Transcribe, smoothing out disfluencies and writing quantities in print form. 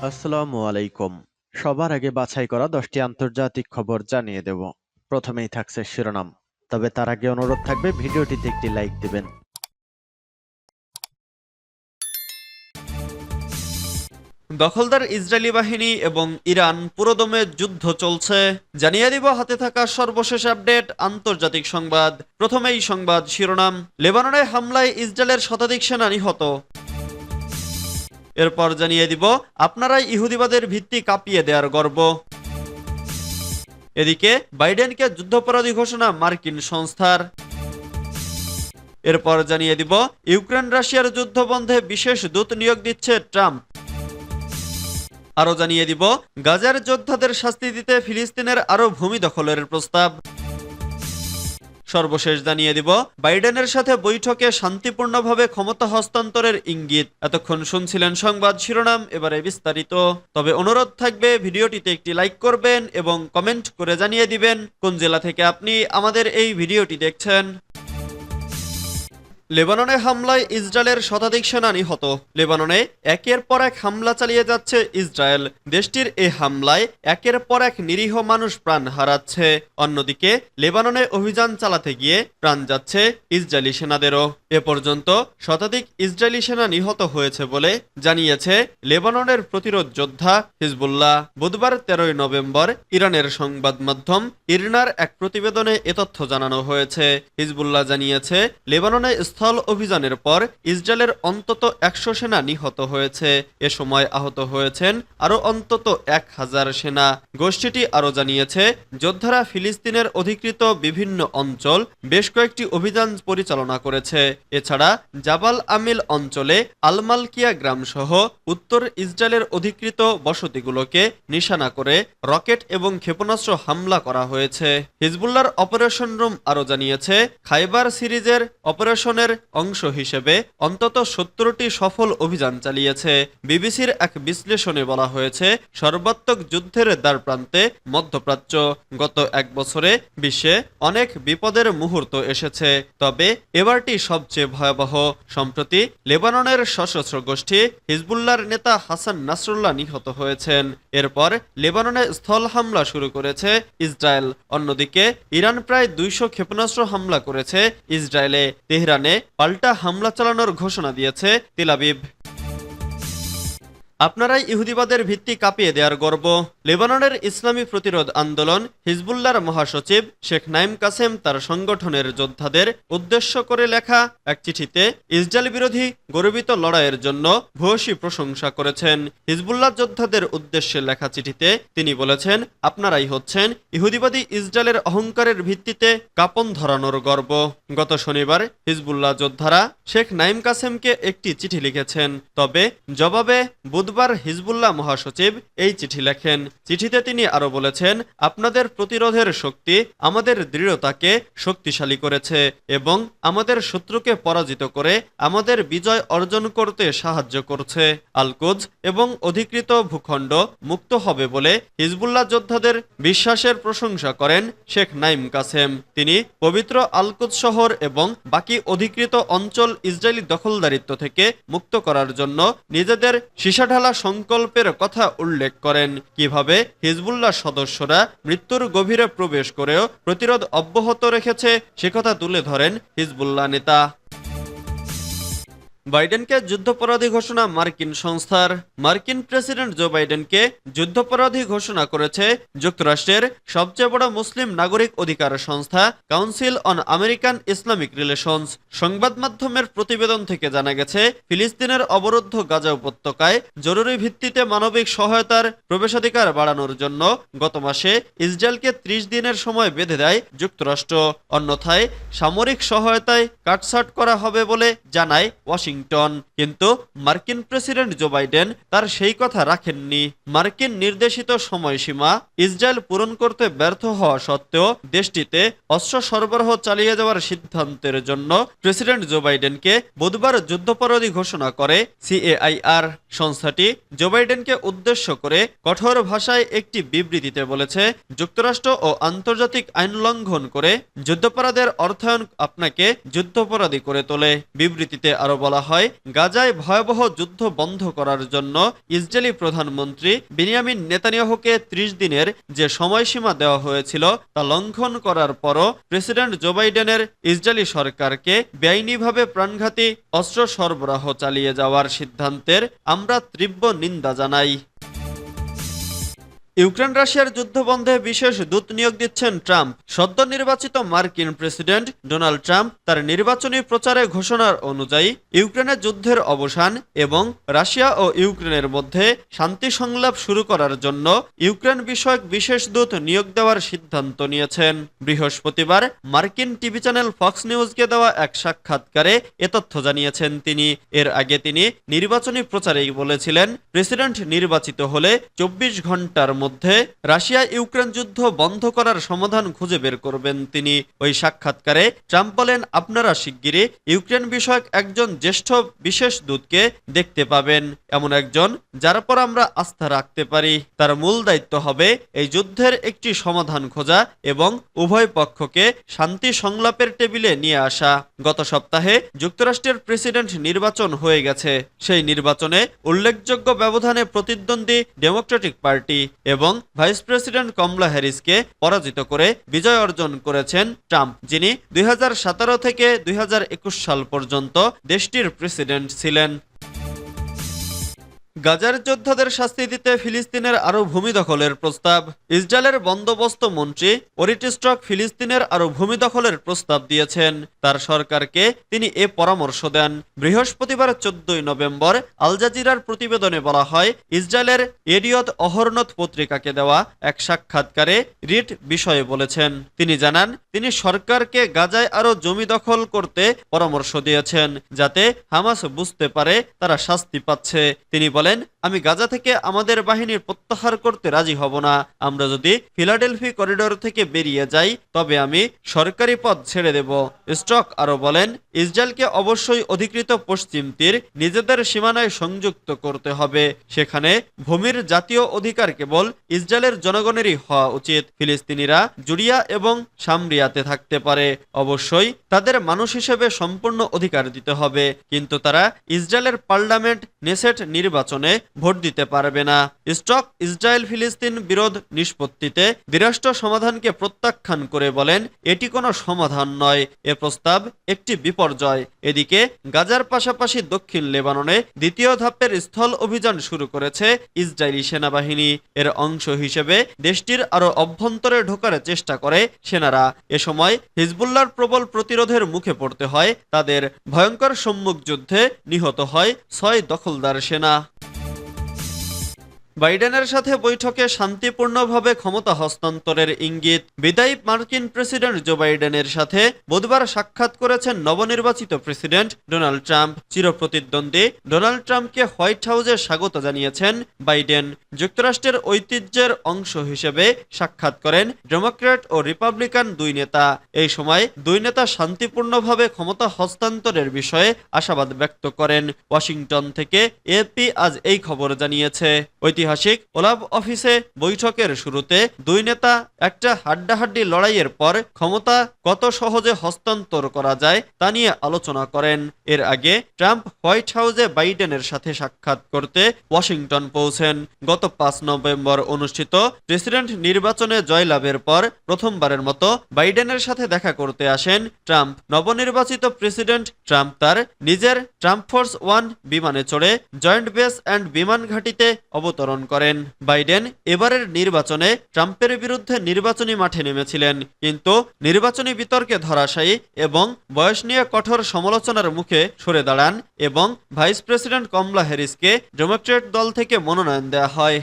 আসসালামু আলাইকুম। সবার আগে বাছাই করা 10টি আন্তর্জাতিক খবর জানিয়ে দেব। প্রথমেই থাকছে শিরোনাম। তবে তার আগে অনুরোধ থাকবে ভিডিওটিতে একটি লাইক দিবেন। দখলদার ইসরায়েলি বাহিনী এবং ইরান পুরোদমে যুদ্ধ চলছে, জানিয়ে দিব হাতে থাকা সর্বশেষ আপডেট আন্তর্জাতিক সংবাদ। প্রথমেই সংবাদ শিরোনাম। লেবাননে হামলায় ইসরায়েলের শতাধিক সেনা নিহত। এরপর জানিয়ে দিব আপনারাই ইহুদিবাদের ভিত্তি কাঁপিয়ে দেওয়ার গর্ব। এদিকে বাইডেনকে যুদ্ধাপরাধী ঘোষণা মার্কিন সংস্থার। এরপর জানিয়ে দিব ইউক্রেন রাশিয়ার যুদ্ধ বন্ধে বিশেষ দূত নিয়োগ দিচ্ছে ট্রাম্প। আরো জানিয়ে দিব গাজার যোদ্ধাদের শাস্তি দিতে ফিলিস্তিনের আরো ভূমি দখলের প্রস্তাব। সর্বশেষ জানিয়ে দিব বাইডেনের সাথে বৈঠকে শান্তিপূর্ণভাবে ক্ষমতা হস্তান্তরের ইঙ্গিত। এতক্ষণ শুনছিলেন সংবাদ শিরোনাম, এবারে বিস্তারিত। তবে অনুরোধ থাকবে ভিডিওটিতে একটি লাইক করবেন এবং কমেন্ট করে জানিয়ে দিবেন কোন জেলা থেকে আপনি আমাদের এই ভিডিওটি দেখছেন। লেবাননে হামলায় ইসরায়েলের শতাধিক সেনা নিহত। লেবাননে একের পর এক হামলা চালিয়ে যাচ্ছে ইসরায়েল। দেশটির এই হামলায় একের পর এক নিরীহ মানুষ প্রাণ হারাচ্ছে। অন্যদিকে লেবাননে অভিযান চালাতে গিয়ে প্রাণ যাচ্ছে ইসরায়েলি সেনাদেরও। এ পর্যন্ত শতাধিক ইসরায়েলি সেনা নিহত হয়েছে বলে জানিয়েছে লেবাননের প্রতিরোধ যোদ্ধা হিজবুল্লাহ। বুধবার 13 নভেম্বর ইরানের সংবাদ মাধ্যম ইরনার এক প্রতিবেদনে এ তথ্য জানানো হয়েছে। হিজবুল্লাহ জানিয়েছে লেবাননে স্থল অভিযানের পর ইসরায়েলের অন্তত 100 সেনা নিহত হয়েছে। এ সময় আহত হয়েছেন আরও অন্তত 1000 সেনা। গোষ্ঠীটি আরও জানিয়েছে যোদ্ধারা ফিলিস্তিনের অধিকৃত বিভিন্ন অঞ্চল বেশ কয়েকটি অভিযান পরিচালনা করেছে। এছাড়া জাবাল আমিল অঞ্চলে আলমালকিয়া গ্রাম সহ উত্তর ইসরায়েলের অধিকৃত বসতিগুলোকে নিশানা করে রকেট এবং ক্ষেপণাস্ত্র হামলা করা হয়েছে। হিজবুল্লাহর অপারেশন রুম আরও জানিয়েছে খাইবার সিরিজের অপারেশনের অংশ হিসেবে অন্তত 70টি সফল অভিযান চালিয়েছে। বিবিসির এক বিশ্লেষণে বলা হয়েছে সর্বাত্মক যুদ্ধের দ্বারপ্রান্তে মধ্যপ্রাচ্য। গত এক বছরে বিশ্বে অনেক বিপদের মুহূর্ত এসেছে, তবে এবারটি সবচেয়ে ভয়াবহ। সম্প্রতি লেবাননের সশস্ত্র গোষ্ঠী হিজবুল্লাহর নেতা হাসান নাসরুল্লাহ নিহত হয়েছেন। এরপর লেবাননে স্থল হামলা শুরু করেছে ইসরায়েল। অন্যদিকে ইরান প্রায় 200 ক্ষেপণাস্ত্র হামলা করেছে ইসরায়েলে। তেহরানে পাল্টা হামলা চালানোর ঘোষণা দিয়েছে তেল আবিব। আপনারাই ইহুদিবাদের ভিত্তি কাঁপিয়ে দেওয়ার গর্ব। লেবাননের ইসলামী প্রতিরোধ আন্দোলন হিজবুল্লাহর মহাসচিব শেখ নাইম কাসেম তার সংগঠনের যোদ্ধাদের উদ্দেশ্য করে লেখা এক চিঠিতে ইসরায়েল বিরোধী গর্বিত লড়াইয়ের জন্য ভূয়সী প্রশংসা করেছেন। হিজবুল্লাহ যোদ্ধাদের উদ্দেশ্যে লেখা চিঠিতে তিনি বলেছেন, আপনারাই হচ্ছেন ইহুদিবাদী ইসরায়েলের অহংকারের ভিত্তিতে কাঁপন ধরানোর গর্ব। গত শনিবার হিজবুল্লাহ যোদ্ধারা শেখ নাইম কাসেমকে একটি চিঠি লিখেছেন। তবে জবাবে বুধবার হিজবুল্লাহ মহাসচিব এই চিঠি লেখেন। চিঠিতে তিনি আরো বলেছেন, আপনাদের প্রতিরোধের শক্তি আমাদের দৃঢ়তাকে শক্তিশালী করেছে এবং আমাদের শত্রুকে পরাজিত করে আমাদের বিজয় অর্জন করতে সাহায্য করছে। আল-কুদস এবং অধিকৃত ভূখণ্ড মুক্ত হবে বলে হিজবুল্লাহ যোদ্ধাদের বিশ্বাসের প্রশংসা করেন শেখ নাইম কাসেম। তিনি পবিত্র আল-কুদস শহর এবং বাকি অধিকৃত অঞ্চল ইসরায়েলি দখলদারিত্ব থেকে মুক্ত করার জন্য নিজেদের সীসাঢালা সংকল্পের কথা উল্লেখ করেন। কিভাবে হিজবুল্লাহ সদস্যরা মৃত্যুর গভীরে প্রবেশ করেও প্রতিরোধ অব্যাহত রেখেছে সেকথা তুলে ধরেন হিজবুল্লাহ নেতা। বাইডেনকে যুদ্ধাপরাধী ঘোষণা মার্কিন সংস্থার। মার্কিন প্রেসিডেন্ট জো বাইডেনকে যুদ্ধাপরাধী ঘোষণা করেছে যুক্তরাষ্ট্রের সবচেয়ে বড় মুসলিম নাগরিক অধিকার সংস্থা council on American Islamic relations. সংবাদ মাধ্যমের প্রতিবেদন থেকে জানা গেছে ফিলিস্তিনের অবরুদ্ধ গাজা উপত্যকায় জরুরি ভিত্তিতে মানবিক সহায়তার প্রবেশাধিকার বাড়ানোর জন্য গত মাসে ইসরায়েলকে 30 দিনের সময় বেঁধে দেয় যুক্তরাষ্ট্র। অন্যথায় সামরিক সহায়তায় কাটছাঁট করা হবে বলে জানায় ওয়াশিংটন। কিন্তু মার্কিন প্রেসিডেন্ট জো বাইডেন তার সেই কথা রাখেননি। মার্কিন নির্দেশিত সময়সীমা ইসরায়েল পূরণ করতে ব্যর্থ হওয়া সত্ত্বেও দেশটিতে অস্ত্র সরবরাহ চালিয়ে যাওয়ার সিদ্ধান্তের জন্য প্রেসিডেন্ট জো বাইডেনকে বুধবার যুদ্ধাপরাধী ঘোষণা করে সিএআইআর। সংস্থাটি জো বাইডেনকে উদ্দেশ্য করে কঠোর ভাষায় একটি বিবৃতিতে বলেছে, যুক্তরাষ্ট্র ও আন্তর্জাতিক আইন লঙ্ঘন করে যুদ্ধাপরাধের অর্থায়ন আপনাকে যুদ্ধাপরাধী করে তোলে। বিবৃতিতে আরো বলা হয় গাজায় ভয়াবহ যুদ্ধ বন্ধ করার জন্য ইসরায়েলি প্রধানমন্ত্রী বেনিয়ামিন নেতানিয়াহুকে ৩০ দিনের যে সময়সীমা দেওয়া হয়েছিল তা লঙ্ঘন করার পরও প্রেসিডেন্ট জো বাইডেনের ইসরায়েলি সরকারকে বেআইনিভাবে প্রাণঘাতী অস্ত্র সরবরাহ চালিয়ে যাওয়ার সিদ্ধান্তের আমরা তীব্র নিন্দা জানাই। ইউক্রেন রাশিয়ার যুদ্ধ বন্ধে বিশেষ দূত নিয়োগ দিচ্ছেন ট্রাম্প। সদ্য নির্বাচিত মার্কিন প্রেসিডেন্ট ডোনাল্ড ট্রাম্প তার নির্বাচনী প্রচারে ঘোষণার অনুযায়ী ইউক্রেনের যুদ্ধের অবসান এবং রাশিয়া ও ইউক্রেনের মধ্যে শান্তি সংলাপ শুরু করার জন্য ইউক্রেন বিষয়ক বিশেষ দূত নিয়োগ দেওয়ার সিদ্ধান্ত নিয়েছেন। বৃহস্পতিবার মার্কিন টিভি চ্যানেল ফক্স নিউজকে দেওয়া এক সাক্ষাৎকারে এ তথ্য জানিয়েছেন তিনি। এর আগে তিনি নির্বাচনী প্রচারেই বলেছিলেন, প্রেসিডেন্ট নির্বাচিত হলে 24 ঘন্টার মধ্যে রাশিয়া ইউক্রেন যুদ্ধ বন্ধ করার সমাধান খুঁজে বের করবেন তিনি। ওই সাক্ষাৎকারে ট্রাম্প বলেন, আপনারা শিগগিরই ইউক্রেন বিষয়ক একজন জ্যেষ্ঠ বিশেষ দূতকে দেখতে পাবেন, এমন একজন যার পর আমরা আস্থা রাখতে পারি। তার মূল দায়িত্ব হবে এই যুদ্ধের একটি সমাধান খোঁজা এবং উভয় পক্ষকে শান্তি সংলাপের টেবিলে নিয়ে আসা। গত সপ্তাহে যুক্তরাষ্ট্রের প্রেসিডেন্ট নির্বাচন হয়ে গেছে। সেই নির্বাচনে উল্লেখযোগ্য ব্যবধানে প্রতিদ্বন্দ্বী ডেমোক্রেটিক পার্টি এবং ভাইস প্রেসিডেন্ট কমলা হ্যারিসকে পরাজিত করে বিজয় অর্জন করেছেন ট্রাম্প, যিনি 2017 থেকে 2021 সাল পর্যন্ত দেশটির প্রেসিডেন্ট ছিলেন। গাজার যোদ্ধাদের শাস্তি দিতে ফিলিস্তিনের আরও ভূমি দখলের প্রস্তাব। ইসরায়েলের বন্দোবস্ত মন্ত্রী ওরিট স্ট্রক ফিলিস্তিনের আরও ভূমি দখলের প্রস্তাব দিয়েছেন। তার সরকারকে তিনি এ পরামর্শ দেন। বৃহস্পতিবার 14 নভেম্বর আল জাজিরার প্রতিবেদনে বলা হয়, ইসরায়েলের এডিয়ত অহরনথ পত্রিকাকে দেওয়া এক সাক্ষাৎকারে রিট বিষয়ে বলেছেন। তিনি জানান, তিনি সরকারকে গাজায় আরও জমি দখল করতে পরামর্শ দিয়েছেন, যাতে হামাস বুঝতে পারে তারা শাস্তি পাচ্ছে। তিনি বলেন, আমি গাজা থেকে আমাদের বাহিনীর প্রত্যাহার করতে রাজি হব না। আমরা যদি ফিলাডেলফি করিডোর থেকে বেরিয়ে যাই তবে আমি সরকারি পদ ছেড়ে দেব। স্ট্রক আরো বলেন, ইসরায়েলকে অবশ্যই অধিকৃত পশ্চিম তীর নিজেদের সীমানায় সংযুক্ত করতে হবে। সেখানে ভূমির জাতীয় অধিকার কেবল ইসরায়েলের জনগণেরই হওয়া উচিত। ফিলিস্তিনিরা জুরিয়া এবং সামরিয়াতে থাকতে পারে, অবশ্যই তাদের মানুষ হিসেবে সম্পূর্ণ অধিকার দিতে হবে, কিন্তু তারা ইসরায়েলের পার্লামেন্ট নেসেট নির্বাচনে ভোট দিতে পারবে না। স্টক ইসরায়েল ফিলিস্তিন বিরোধ নিষ্পত্তিতে দ্বিরাষ্ট্র সমাধানকে প্রত্যাখ্যান করে বলেন, এটি কোনো সমাধান নয়, এ প্রস্তাব একটি বিপর্যয়। এদিকে গাজার পাশাপাশি দক্ষিণ লেবাননে দ্বিতীয় ধাপের স্থল অভিযান শুরু করেছে ইসরায়েলি সেনাবাহিনী। এর অংশ হিসেবে দেশটির আরো অভ্যন্তরে ঢোকার চেষ্টা করে সেনারা। এ সময় হিজবুল্লাহর প্রবল প্রতিরোধের মুখে পড়তে হয় তাদের। ভয়ঙ্কর সম্মুখ যুদ্ধে নিহত হয় 6 দখলদার সেনা। বাইডেনের সাথে বৈঠকে শান্তিপূর্ণভাবে ক্ষমতা হস্তান্তরের ইঙ্গিত। বিদায়ী মার্কিন প্রেসিডেন্ট জো বাইডেনের সাথে বুধবার সাক্ষাৎ করেছেন নবনির্বাচিত প্রেসিডেন্ট ডোনাল্ড ট্রাম্প। চিরপ্রতিদ্বন্দ্বী ডোনাল্ড ট্রাম্পকে হোয়াইট হাউসে স্বাগত জানিয়েছেন বাইডেন। যুক্তরাষ্ট্রের ঐতিহ্যের অংশ হিসেবে সাক্ষাৎ করেন ডেমোক্র্যাট ও রিপাবলিকান দুই নেতা। এই সময় দুই নেতা শান্তিপূর্ণভাবে ক্ষমতা হস্তান্তরের বিষয়ে আশাবাদ ব্যক্ত করেন। ওয়াশিংটন থেকে এএপি আজ এই খবর জানিয়েছে। ঐতিহাসিক ওলাভ অফিসে বৈঠকের শুরুতে দুই নেতা একটা হাড্ডাহাড্ডি লড়াইয়ের পর ক্ষমতা কত সহজে হস্তান্তর করা যায় তা নিয়ে আলোচনা করেন। এর আগে ট্রাম্প হোয়াইট হাউসে বাইডেনের সাথে সাক্ষাৎ করতে ওয়াশিংটন পৌঁছেন। গত 5 নভেম্বর অনুষ্ঠিত প্রেসিডেন্ট নির্বাচনে জয়লাভের পর প্রথমবারের মতো বাইডেনের সাথে দেখা করতে আসেন ট্রাম্প। নবনির্বাচিত প্রেসিডেন্ট ট্রাম্প তার নিজের ট্রাম্প ফোর্স 1 বিমানে চড়ে জয়েন্ট বেস অ্যান্ড বিমান ঘাঁটিতে অবতরণ করেন। বাইডেন এবারের নির্বাচনে ট্রাম্পের বিরুদ্ধে নির্বাচনী মাঠে নেমেছিলেন, কিন্তু নির্বাচনী বিতর্কে ধরাশায়ী এবং বয়স নিয়ে কঠোর সমালোচনার মুখে সরে দাঁড়ান এবং ভাইস প্রেসিডেন্ট কমলা হ্যারিসকে ডেমোক্র্যাট দল থেকে মনোনয়ন দেওয়া হয়।